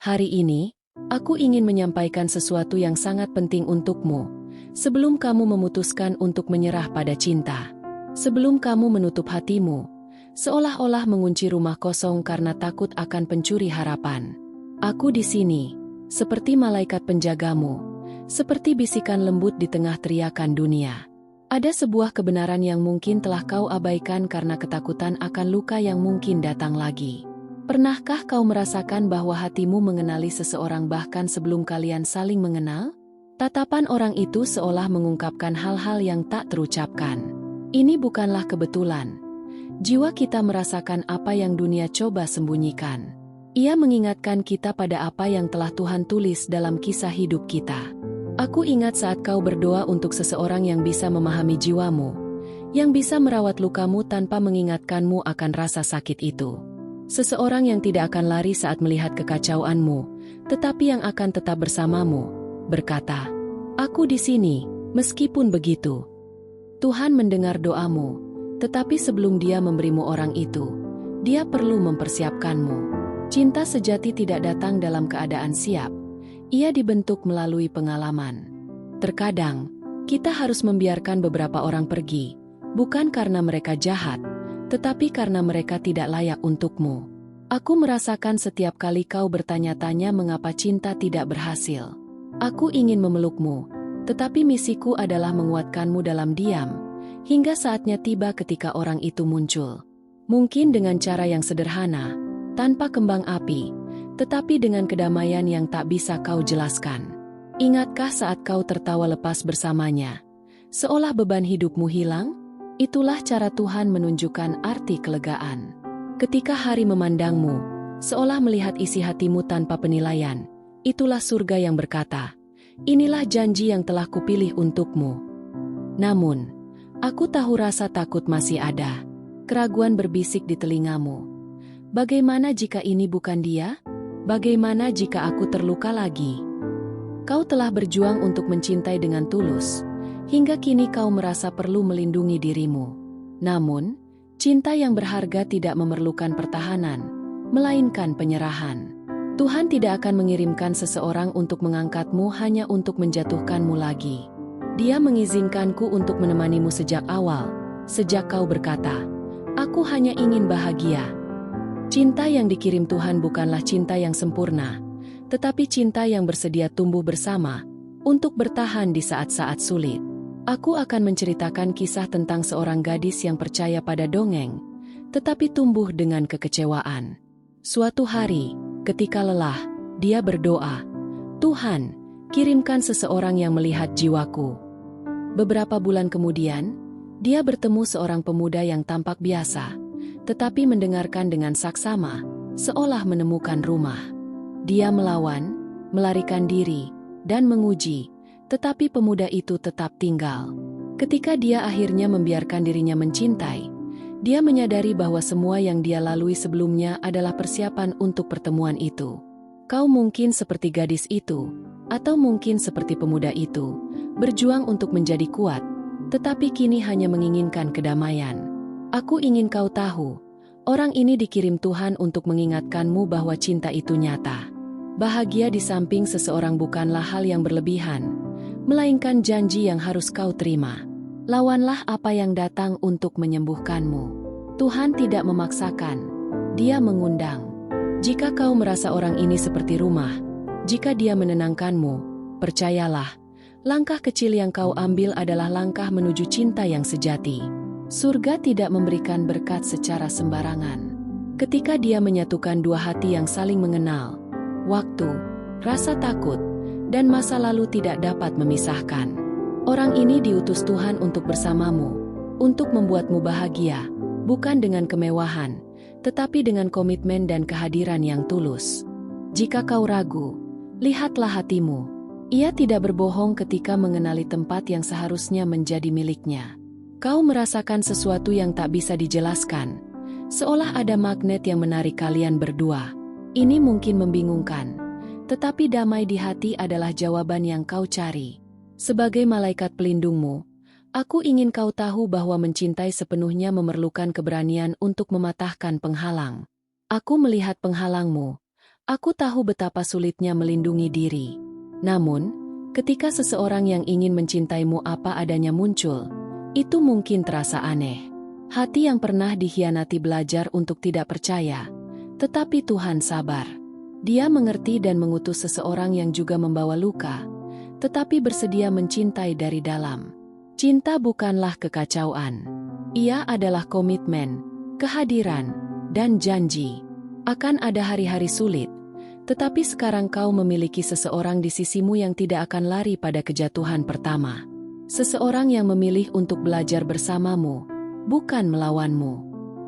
Hari ini, aku ingin menyampaikan sesuatu yang sangat penting untukmu. Sebelum kamu memutuskan untuk menyerah pada cinta. Sebelum kamu menutup hatimu, seolah-olah mengunci rumah kosong karena takut akan pencuri harapan. Aku di sini, seperti malaikat penjagamu, seperti bisikan lembut di tengah teriakan dunia. Ada sebuah kebenaran yang mungkin telah kau abaikan karena ketakutan akan luka yang mungkin datang lagi. Pernahkah kau merasakan bahwa hatimu mengenali seseorang bahkan sebelum kalian saling mengenal? Tatapan orang itu seolah mengungkapkan hal-hal yang tak terucapkan. Ini bukanlah kebetulan. Jiwa kita merasakan apa yang dunia coba sembunyikan. Ia mengingatkan kita pada apa yang telah Tuhan tulis dalam kisah hidup kita. Aku ingat saat kau berdoa untuk seseorang yang bisa memahami jiwamu, yang bisa merawat lukamu tanpa mengingatkanmu akan rasa sakit itu. Seseorang yang tidak akan lari saat melihat kekacauanmu, tetapi yang akan tetap bersamamu, berkata, "Aku di sini, meskipun begitu." Tuhan mendengar doamu, tetapi sebelum Dia memberimu orang itu, Dia perlu mempersiapkanmu. Cinta sejati tidak datang dalam keadaan siap. Ia dibentuk melalui pengalaman. Terkadang, kita harus membiarkan beberapa orang pergi, bukan karena mereka jahat, tetapi karena mereka tidak layak untukmu. Aku merasakan setiap kali kau bertanya-tanya mengapa cinta tidak berhasil. Aku ingin memelukmu, tetapi misiku adalah menguatkanmu dalam diam, hingga saatnya tiba ketika orang itu muncul. Mungkin dengan cara yang sederhana, tanpa kembang api, tetapi dengan kedamaian yang tak bisa kau jelaskan. Ingatkah saat kau tertawa lepas bersamanya? Seolah beban hidupmu hilang? Itulah cara Tuhan menunjukkan arti kelegaan. Ketika hari memandangmu, seolah melihat isi hatimu tanpa penilaian, itulah surga yang berkata, "Inilah janji yang telah kupilih untukmu." Namun, aku tahu rasa takut masih ada. Keraguan berbisik di telingamu. Bagaimana jika ini bukan dia? Bagaimana jika aku terluka lagi? Kau telah berjuang untuk mencintai dengan tulus. Hingga kini kau merasa perlu melindungi dirimu. Namun, cinta yang berharga tidak memerlukan pertahanan, melainkan penyerahan. Tuhan tidak akan mengirimkan seseorang untuk mengangkatmu hanya untuk menjatuhkanmu lagi. Dia mengizinkanku untuk menemanimu sejak awal, sejak kau berkata, "Aku hanya ingin bahagia." Cinta yang dikirim Tuhan bukanlah cinta yang sempurna, tetapi cinta yang bersedia tumbuh bersama, untuk bertahan di saat-saat sulit. Aku akan menceritakan kisah tentang seorang gadis yang percaya pada dongeng, tetapi tumbuh dengan kekecewaan. Suatu hari, ketika lelah, dia berdoa, "Tuhan, kirimkan seseorang yang melihat jiwaku." Beberapa bulan kemudian, dia bertemu seorang pemuda yang tampak biasa, tetapi mendengarkan dengan saksama, seolah menemukan rumah. Dia melawan, melarikan diri, dan menguji, tetapi pemuda itu tetap tinggal. Ketika dia akhirnya membiarkan dirinya mencintai, dia menyadari bahwa semua yang dia lalui sebelumnya adalah persiapan untuk pertemuan itu. Kau mungkin seperti gadis itu, atau mungkin seperti pemuda itu, berjuang untuk menjadi kuat, tetapi kini hanya menginginkan kedamaian. Aku ingin kau tahu, orang ini dikirim Tuhan untuk mengingatkanmu bahwa cinta itu nyata. Bahagia di samping seseorang bukanlah hal yang berlebihan, melainkan janji yang harus kau terima. Lawanlah apa yang datang untuk menyembuhkanmu. Tuhan tidak memaksakan, Dia mengundang. Jika kau merasa orang ini seperti rumah, jika dia menenangkanmu, percayalah, langkah kecil yang kau ambil adalah langkah menuju cinta yang sejati. Surga tidak memberikan berkat secara sembarangan. Ketika Dia menyatukan dua hati yang saling mengenal, waktu, rasa takut, dan masa lalu tidak dapat memisahkan. Orang ini diutus Tuhan untuk bersamamu, untuk membuatmu bahagia, bukan dengan kemewahan, tetapi dengan komitmen dan kehadiran yang tulus. Jika kau ragu, lihatlah hatimu. Ia tidak berbohong ketika mengenali tempat yang seharusnya menjadi miliknya. Kau merasakan sesuatu yang tak bisa dijelaskan, seolah ada magnet yang menarik kalian berdua. Ini mungkin membingungkan, tetapi damai di hati adalah jawaban yang kau cari. Sebagai malaikat pelindungmu, aku ingin kau tahu bahwa mencintai sepenuhnya memerlukan keberanian untuk mematahkan penghalang. Aku melihat penghalangmu, Aku tahu betapa sulitnya melindungi diri. Namun, ketika seseorang yang ingin mencintaimu apa adanya muncul, itu mungkin terasa aneh. Hati yang pernah dikhianati belajar untuk tidak percaya, tetapi Tuhan sabar. Dia mengerti dan mengutus seseorang yang juga membawa luka, tetapi bersedia mencintai dari dalam. Cinta bukanlah kekacauan. Ia adalah komitmen, kehadiran, dan janji. Akan ada hari-hari sulit, tetapi sekarang kau memiliki seseorang di sisimu yang tidak akan lari pada kejatuhan pertama. Seseorang yang memilih untuk belajar bersamamu, bukan melawanmu.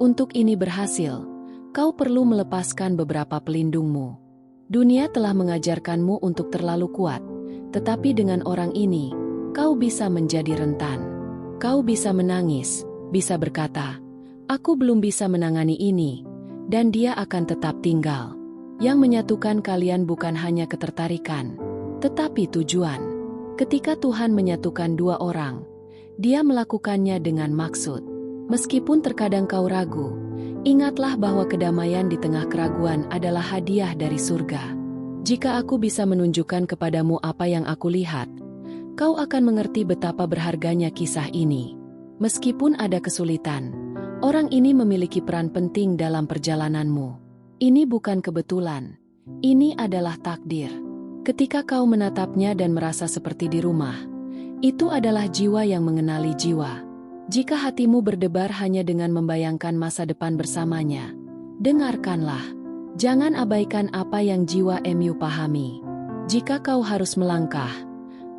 Untuk ini berhasil, kau perlu melepaskan beberapa pelindungmu. Dunia telah mengajarkanmu untuk terlalu kuat, tetapi dengan orang ini, kau bisa menjadi rentan. Kau bisa menangis, bisa berkata, "Aku belum bisa menangani ini," dan dia akan tetap tinggal. Yang menyatukan kalian bukan hanya ketertarikan, tetapi tujuan. Ketika Tuhan menyatukan dua orang, Dia melakukannya dengan maksud. Meskipun terkadang kau ragu, ingatlah bahwa kedamaian di tengah keraguan adalah hadiah dari surga. Jika aku bisa menunjukkan kepadamu apa yang aku lihat, kau akan mengerti betapa berharganya kisah ini. Meskipun ada kesulitan, orang ini memiliki peran penting dalam perjalananmu. Ini bukan kebetulan, ini adalah takdir. Ketika kau menatapnya dan merasa seperti di rumah, itu adalah jiwa yang mengenali jiwa. Jika hatimu berdebar hanya dengan membayangkan masa depan bersamanya, dengarkanlah. Jangan abaikan apa yang jiwa-mu pahami. Jika kau harus melangkah,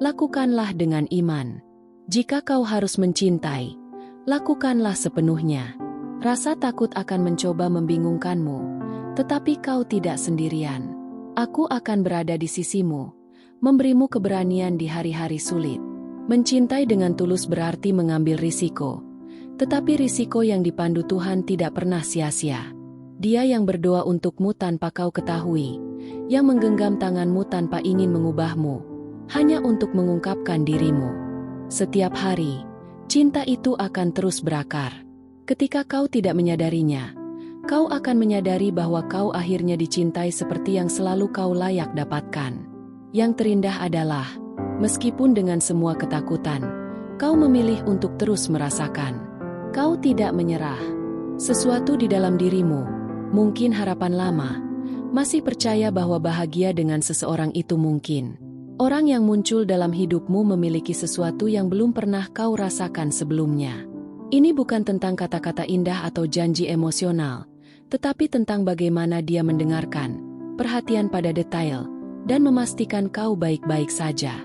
lakukanlah dengan iman. Jika kau harus mencintai, lakukanlah sepenuhnya. Rasa takut akan mencoba membingungkanmu, tetapi kau tidak sendirian. Aku akan berada di sisimu, memberimu keberanian di hari-hari sulit. Mencintai dengan tulus berarti mengambil risiko, tetapi risiko yang dipandu Tuhan tidak pernah sia-sia. Dia yang berdoa untukmu tanpa kau ketahui, yang menggenggam tanganmu tanpa ingin mengubahmu, hanya untuk mengungkapkan dirimu. Setiap hari, cinta itu akan terus berakar. Ketika kau tidak menyadarinya, kau akan menyadari bahwa kau akhirnya dicintai seperti yang selalu kau layak dapatkan. Yang terindah adalah, meskipun dengan semua ketakutan, kau memilih untuk terus merasakan. Kau tidak menyerah. Sesuatu di dalam dirimu, mungkin harapan lama, masih percaya bahwa bahagia dengan seseorang itu mungkin. Orang yang muncul dalam hidupmu memiliki sesuatu yang belum pernah kau rasakan sebelumnya. Ini bukan tentang kata-kata indah atau janji emosional, tetapi tentang bagaimana dia mendengarkan, perhatian pada detail, dan memastikan kau baik-baik saja.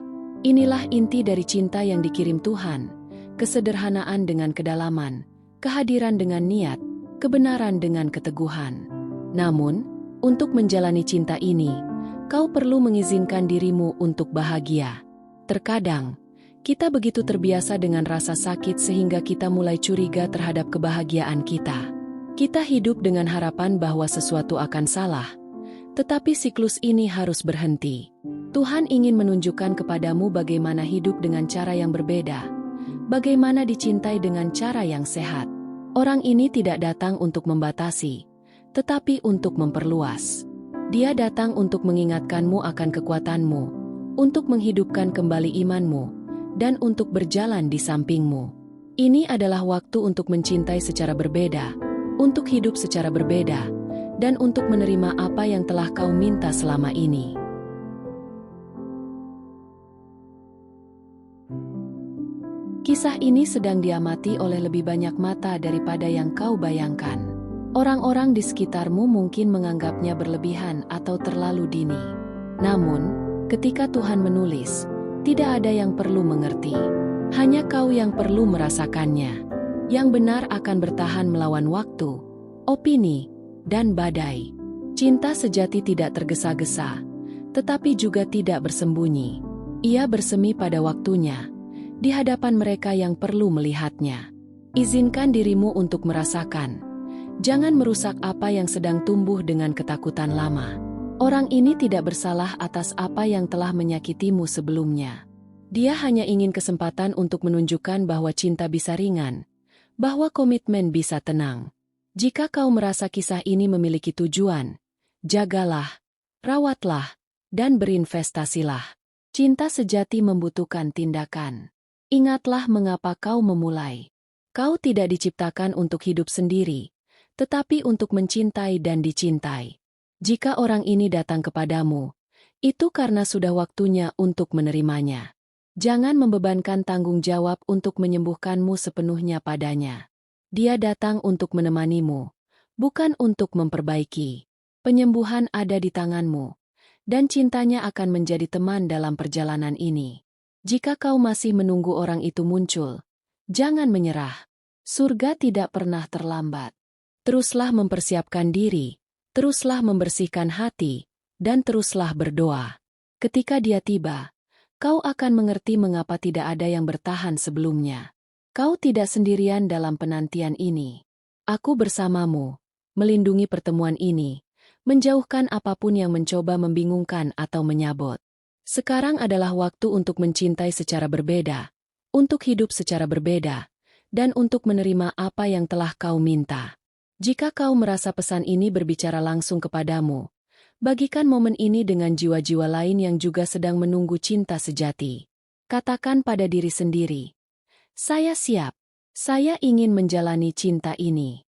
Inilah inti dari cinta yang dikirim Tuhan, kesederhanaan dengan kedalaman, kehadiran dengan niat, kebenaran dengan keteguhan. Namun, untuk menjalani cinta ini, kau perlu mengizinkan dirimu untuk bahagia. Terkadang, kita begitu terbiasa dengan rasa sakit sehingga kita mulai curiga terhadap kebahagiaan kita. Kita hidup dengan harapan bahwa sesuatu akan salah, tetapi siklus ini harus berhenti. Tuhan ingin menunjukkan kepadamu bagaimana hidup dengan cara yang berbeda, bagaimana dicintai dengan cara yang sehat. Orang ini tidak datang untuk membatasi, tetapi untuk memperluas. Dia datang untuk mengingatkanmu akan kekuatanmu, untuk menghidupkan kembali imanmu, dan untuk berjalan di sampingmu. Ini adalah waktu untuk mencintai secara berbeda, untuk hidup secara berbeda, dan untuk menerima apa yang telah kau minta selama ini. Kisah ini sedang diamati oleh lebih banyak mata daripada yang kau bayangkan. Orang-orang di sekitarmu mungkin menganggapnya berlebihan atau terlalu dini. Namun, ketika Tuhan menulis, tidak ada yang perlu mengerti. Hanya kau yang perlu merasakannya. Yang benar akan bertahan melawan waktu, opini, dan badai. Cinta sejati tidak tergesa-gesa, tetapi juga tidak bersembunyi. Ia bersemi pada waktunya, di hadapan mereka yang perlu melihatnya. Izinkan dirimu untuk merasakan. Jangan merusak apa yang sedang tumbuh dengan ketakutan lama. Orang ini tidak bersalah atas apa yang telah menyakitimu sebelumnya. Dia hanya ingin kesempatan untuk menunjukkan bahwa cinta bisa ringan, bahwa komitmen bisa tenang. Jika kau merasa kisah ini memiliki tujuan, jagalah. Rawatlah, dan berinvestasilah. Cinta sejati membutuhkan tindakan. Ingatlah mengapa kau memulai. Kau tidak diciptakan untuk hidup sendiri, tetapi untuk mencintai dan dicintai. Jika orang ini datang kepadamu, itu karena sudah waktunya untuk menerimanya. Jangan membebankan tanggung jawab untuk menyembuhkanmu sepenuhnya padanya. Dia datang untuk menemanimu, bukan untuk memperbaiki. Penyembuhan ada di tanganmu, dan cintanya akan menjadi teman dalam perjalanan ini. Jika kau masih menunggu orang itu muncul, jangan menyerah. Surga tidak pernah terlambat. Teruslah mempersiapkan diri, teruslah membersihkan hati, dan teruslah berdoa. Ketika dia tiba, kau akan mengerti mengapa tidak ada yang bertahan sebelumnya. Kau tidak sendirian dalam penantian ini. Aku bersamamu, melindungi pertemuan ini, menjauhkan apapun yang mencoba membingungkan atau menyabot. Sekarang adalah waktu untuk mencintai secara berbeda, untuk hidup secara berbeda, dan untuk menerima apa yang telah kau minta. Jika kau merasa pesan ini berbicara langsung kepadamu, bagikan momen ini dengan jiwa-jiwa lain yang juga sedang menunggu cinta sejati. Katakan pada diri sendiri, saya siap, saya ingin menjalani cinta ini.